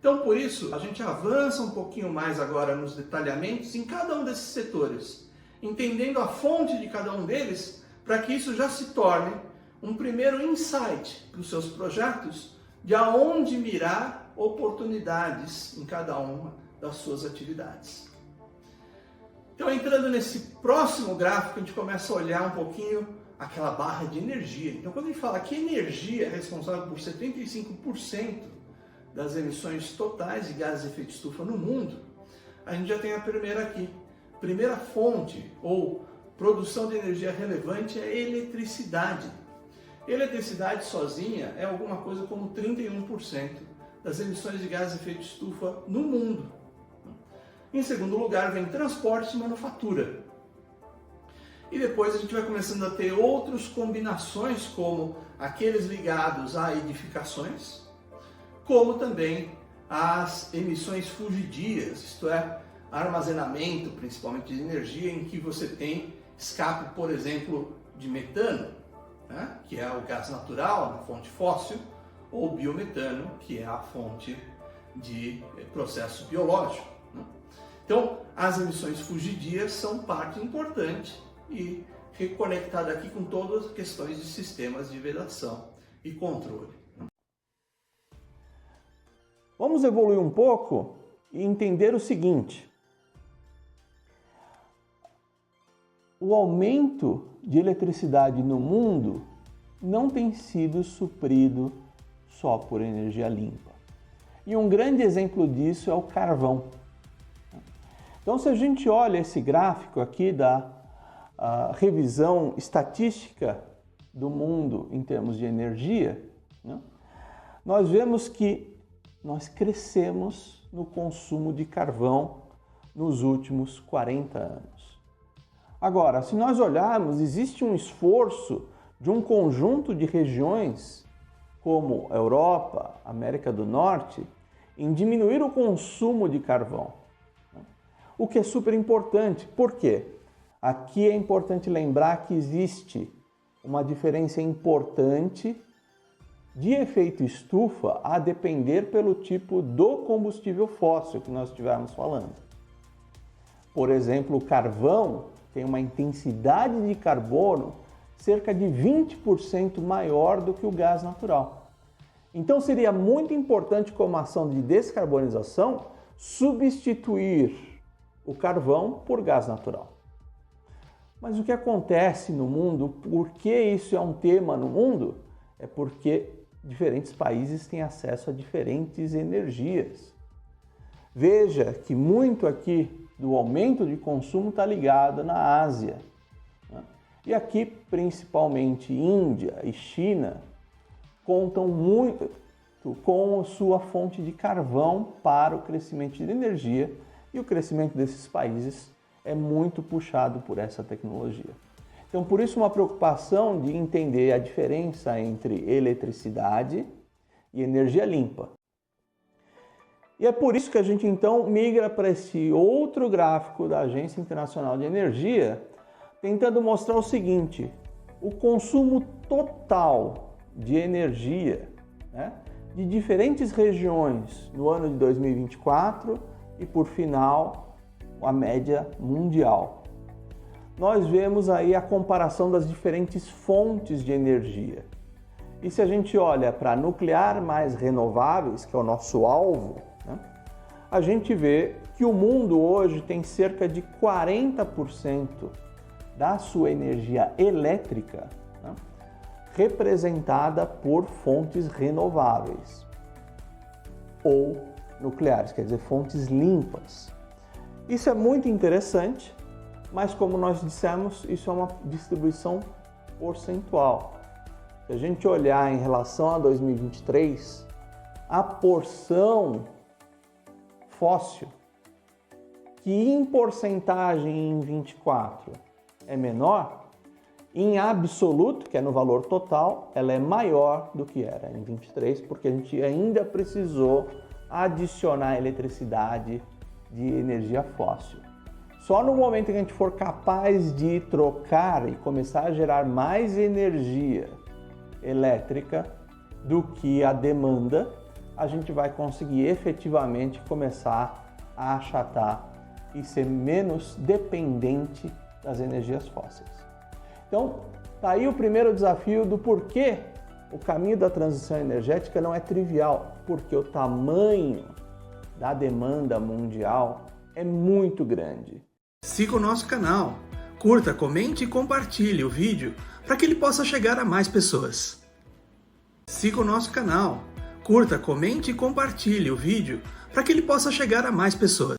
Então, por isso, a gente avança um pouquinho mais agora nos detalhamentos em cada um desses setores, entendendo a fonte de cada um deles, para que isso já se torne um primeiro insight para os seus projetos de aonde mirar oportunidades em cada uma das suas atividades. Então, entrando nesse próximo gráfico, a gente começa a olhar um pouquinho aquela barra de energia. Então, quando a gente fala que energia é responsável por 75% das emissões totais de gases de efeito estufa no mundo, a gente já tem a primeira aqui. Primeira fonte ou produção de energia relevante é a eletricidade. Eletricidade sozinha é alguma coisa como 31% das emissões de gases de efeito estufa no mundo. Em segundo lugar vem transporte e manufatura. E depois a gente vai começando a ter outras combinações, como aqueles ligados a edificações, como também as emissões fugidias, isto é, armazenamento, principalmente de energia, em que você tem escape, por exemplo, de metano, né, que é o gás natural, na fonte fóssil, ou biometano, que é a fonte de processo biológico. Né? Então, as emissões fugidias são parte importante e reconectada aqui com todas as questões de sistemas de vedação e controle. Vamos evoluir um pouco e entender o seguinte: o aumento de eletricidade no mundo não tem sido suprido só por energia limpa. E um grande exemplo disso é o carvão. Então, se a gente olha esse gráfico aqui da revisão estatística do mundo em termos de energia, né, nós vemos que nós crescemos no consumo de carvão nos últimos 40 anos. Agora, se nós olharmos, existe um esforço de um conjunto de regiões, como a Europa, América do Norte, em diminuir o consumo de carvão. O que é super importante. Por quê? Aqui é importante lembrar que existe uma diferença importante de efeito estufa a depender pelo tipo do combustível fóssil que nós estivermos falando. Por exemplo, o carvão tem uma intensidade de carbono cerca de 20% maior do que o gás natural. Então seria muito importante, como ação de descarbonização, substituir o carvão por gás natural. Mas o que acontece no mundo, por que isso é um tema no mundo? É porque diferentes países têm acesso a diferentes energias. Veja que muito aqui do aumento de consumo está ligado na Ásia. Né? E aqui, principalmente Índia e China, contam muito com a sua fonte de carvão para o crescimento de energia, e o crescimento desses países é muito puxado por essa tecnologia. Então, por isso, uma preocupação de entender a diferença entre eletricidade e energia limpa. E é por isso que a gente, então, migra para esse outro gráfico da Agência Internacional de Energia, tentando mostrar o seguinte: o consumo total de energia, né, de diferentes regiões no ano de 2024 e, por final, a média mundial. Nós vemos aí a comparação das diferentes fontes de energia. E se a gente olha para nuclear mais renováveis, que é o nosso alvo, né, a gente vê que o mundo hoje tem cerca de 40% da sua energia elétrica, né, representada por fontes renováveis ou nucleares, quer dizer, fontes limpas. Isso é muito interessante, mas como nós dissemos, isso é uma distribuição percentual. Se a gente olhar em relação a 2023, a porção fóssil, que em porcentagem em 24 é menor, em absoluto, que é no valor total, ela é maior do que era em 23, porque a gente ainda precisou adicionar eletricidade de energia fóssil. Só no momento que a gente for capaz de trocar e começar a gerar mais energia elétrica do que a demanda, a gente vai conseguir efetivamente começar a achatar e ser menos dependente das energias fósseis. Então, tá aí o primeiro desafio do porquê o caminho da transição energética não é trivial, porque o tamanho da demanda mundial é muito grande. Siga o nosso canal, curta, comente e compartilhe o vídeo para que ele possa chegar a mais pessoas. Siga o nosso canal, curta, comente e compartilhe o vídeo para que ele possa chegar a mais pessoas.